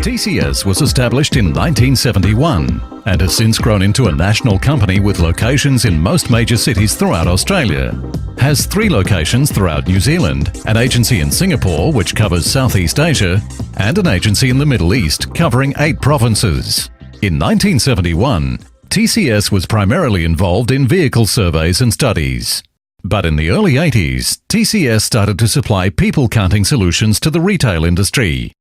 TCS was established in 1971 and has since grown into a national company with locations in most major cities throughout Australia. Has 3 locations throughout New Zealand, an agency in Singapore which covers Southeast Asia, and an agency in the Middle East covering 8 provinces. In 1971, TCS was primarily involved in vehicle surveys and studies. But in the early 80s, TCS started to supply people counting solutions to the retail industry.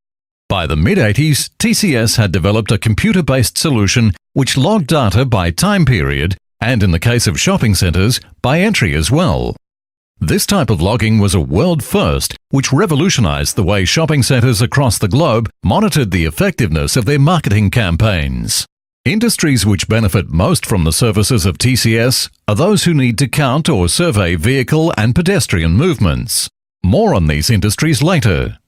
By the mid-80s, TCS had developed a computer-based solution which logged data by time period and, in the case of shopping centres, by entry as well. This type of logging was a world first, which revolutionised the way shopping centres across the globe monitored the effectiveness of their marketing campaigns. Industries which benefit most from the services of TCS are those who need to count or survey vehicle and pedestrian movements. More on these industries later.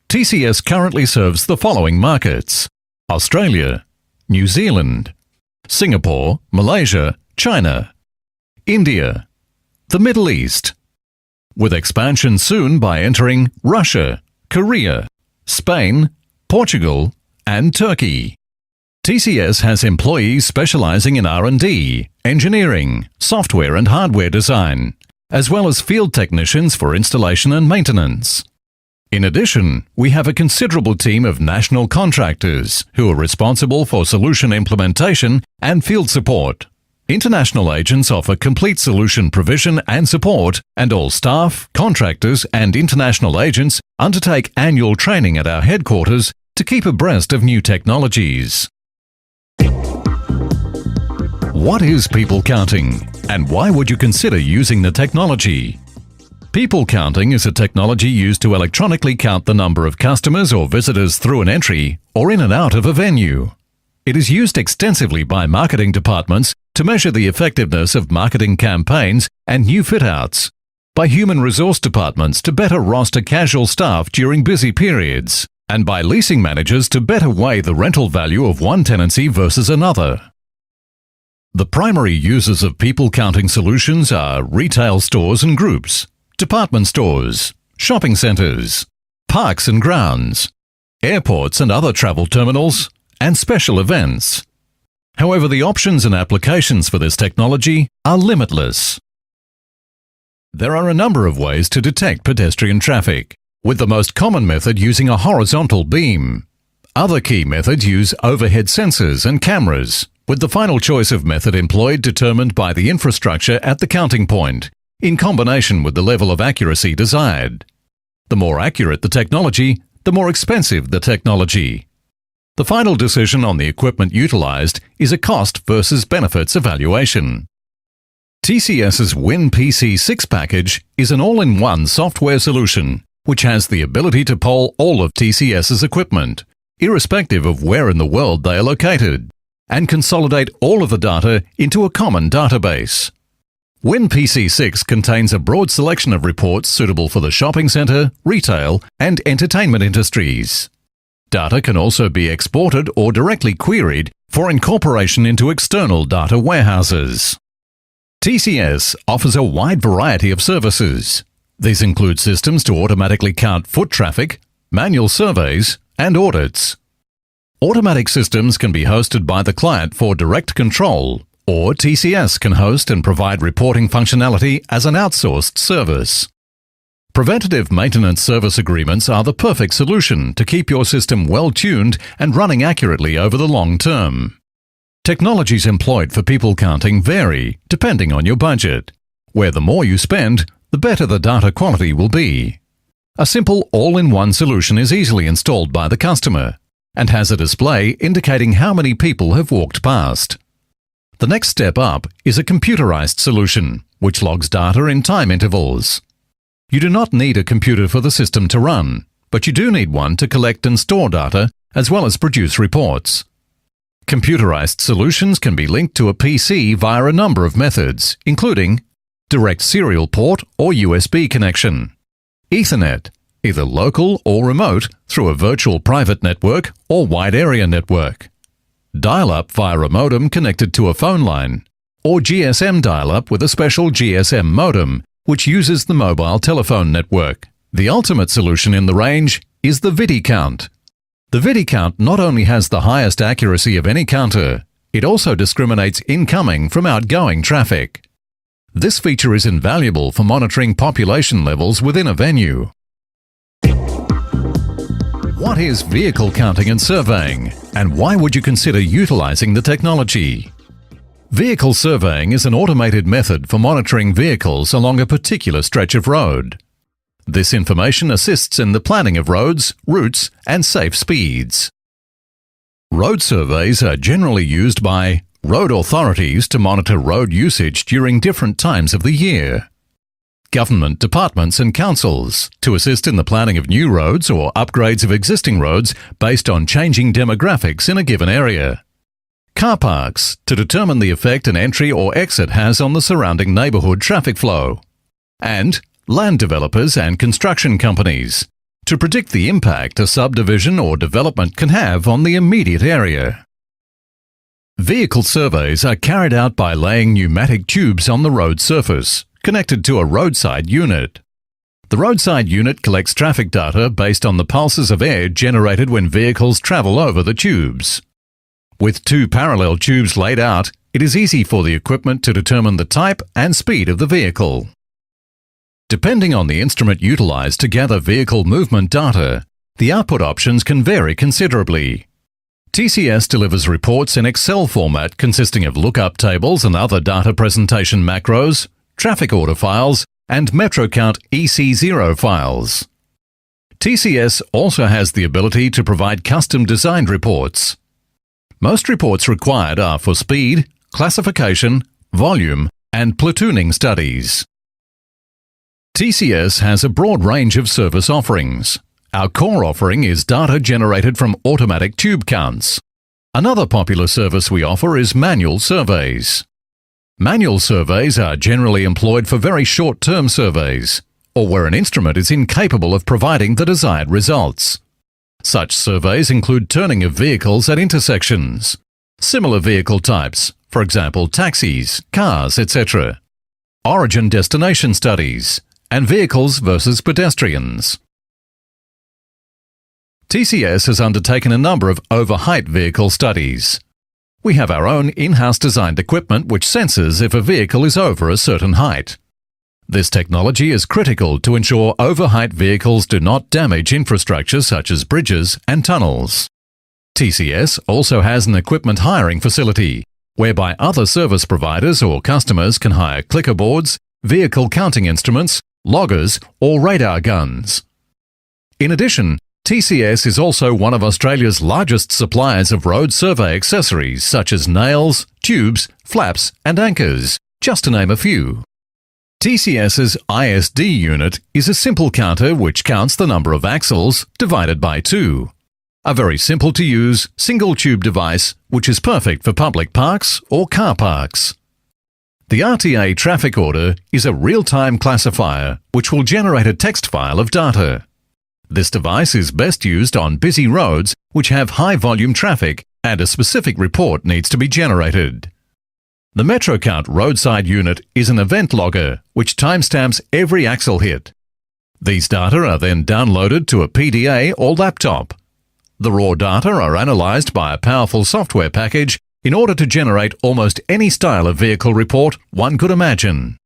TCS currently serves the following markets: Australia, New Zealand, Singapore, Malaysia, China, India, the Middle East, with expansion soon by entering Russia, Korea, Spain, Portugal, and Turkey. TCS has employees specializing in R&D, engineering, software and hardware design, as well as field technicians for installation and maintenance. In addition, we have a considerable team of national contractors who are responsible for solution implementation and field support. International agents offer complete solution provision and support, and all staff, contractors and international agents undertake annual training at our headquarters to keep abreast of new technologies. What is people counting, and why would you consider using the technology? People counting is a technology used to electronically count the number of customers or visitors through an entry or in and out of a venue. It is used extensively by marketing departments to measure the effectiveness of marketing campaigns and new fit-outs, by human resource departments to better roster casual staff during busy periods, and by leasing managers to better weigh the rental value of one tenancy versus another. The primary users of people counting solutions are retail stores and groups, department stores, shopping centres, parks and grounds, airports and other travel terminals, and special events. However, the options and applications for this technology are limitless. There are a number of ways to detect pedestrian traffic, with the most common method using a horizontal beam. Other key methods use overhead sensors and cameras, with the final choice of method employed determined by the infrastructure at the counting point, in combination with the level of accuracy desired. The more accurate the technology, the more expensive the technology. The final decision on the equipment utilized is a cost versus benefits evaluation. TCS's WinPC6 package is an all-in-one software solution which has the ability to poll all of TCS's equipment, irrespective of where in the world they are located, and consolidate all of the data into a common database. WinPC6 contains a broad selection of reports suitable for the shopping centre, retail, and entertainment industries. Data can also be exported or directly queried for incorporation into external data warehouses. TCS offers a wide variety of services. These include systems to automatically count foot traffic, manual surveys, and audits. Automatic systems can be hosted by the client for direct control, or TCS can host and provide reporting functionality as an outsourced service. Preventative maintenance service agreements are the perfect solution to keep your system well-tuned and running accurately over the long term. Technologies employed for people counting vary depending on your budget, where the more you spend, the better the data quality will be. A simple all-in-one solution is easily installed by the customer and has a display indicating how many people have walked past. The next step up is a computerized solution, which logs data in time intervals. You do not need a computer for the system to run, but you do need one to collect and store data as well as produce reports. Computerized solutions can be linked to a PC via a number of methods, including direct serial port or USB connection, Ethernet, either local or remote through a virtual private network or wide area network, dial-up via a modem connected to a phone line, or GSM dial-up with a special GSM modem which uses the mobile telephone network. The ultimate solution in the range is the VidiCount. The VidiCount not only has the highest accuracy of any counter, it also discriminates incoming from outgoing traffic. This feature is invaluable for monitoring population levels within a venue. What is vehicle counting and surveying, and why would you consider utilizing the technology? Vehicle surveying is an automated method for monitoring vehicles along a particular stretch of road. This information assists in the planning of roads, routes, and safe speeds. Road surveys are generally used by road authorities to monitor road usage during different times of the year, government departments and councils to assist in the planning of new roads or upgrades of existing roads based on changing demographics in a given area, car parks to determine the effect an entry or exit has on the surrounding neighbourhood traffic flow, and land developers and construction companies to predict the impact a subdivision or development can have on the immediate area. Vehicle surveys are carried out by laying pneumatic tubes on the road surface, connected to a roadside unit. The roadside unit collects traffic data based on the pulses of air generated when vehicles travel over the tubes. With two parallel tubes laid out, it is easy for the equipment to determine the type and speed of the vehicle. Depending on the instrument utilized to gather vehicle movement data, the output options can vary considerably. TCS delivers reports in Excel format consisting of lookup tables and other data presentation macros, traffic order files, and MetroCount EC0 files. TCS also has the ability to provide custom-designed reports. Most reports required are for speed, classification, volume, and platooning studies. TCS has a broad range of service offerings. Our core offering is data generated from automatic tube counts. Another popular service we offer is manual surveys. Manual surveys are generally employed for very short-term surveys, or where an instrument is incapable of providing the desired results. Such surveys include turning of vehicles at intersections, similar vehicle types, for example taxis, cars, etc., origin-destination studies, and vehicles versus pedestrians. TCS has undertaken a number of over-height vehicle studies. We have our own in-house designed equipment which senses if a vehicle is over a certain height. This technology is critical to ensure over-height vehicles do not damage infrastructure such as bridges and tunnels. TCS also has an equipment hiring facility, whereby other service providers or customers can hire clicker boards, vehicle counting instruments, loggers, or radar guns. In addition, TCS is also one of Australia's largest suppliers of road survey accessories such as nails, tubes, flaps, and anchors, just to name a few. TCS's ISD unit is a simple counter which counts the number of axles divided by 2. A very simple to use, single tube device which is perfect for public parks or car parks. The RTA traffic order is a real-time classifier which will generate a text file of data. This device is best used on busy roads which have high volume traffic and a specific report needs to be generated. The MetroCount roadside unit is an event logger which timestamps every axle hit. These data are then downloaded to a PDA or laptop. The raw data are analyzed by a powerful software package in order to generate almost any style of vehicle report one could imagine.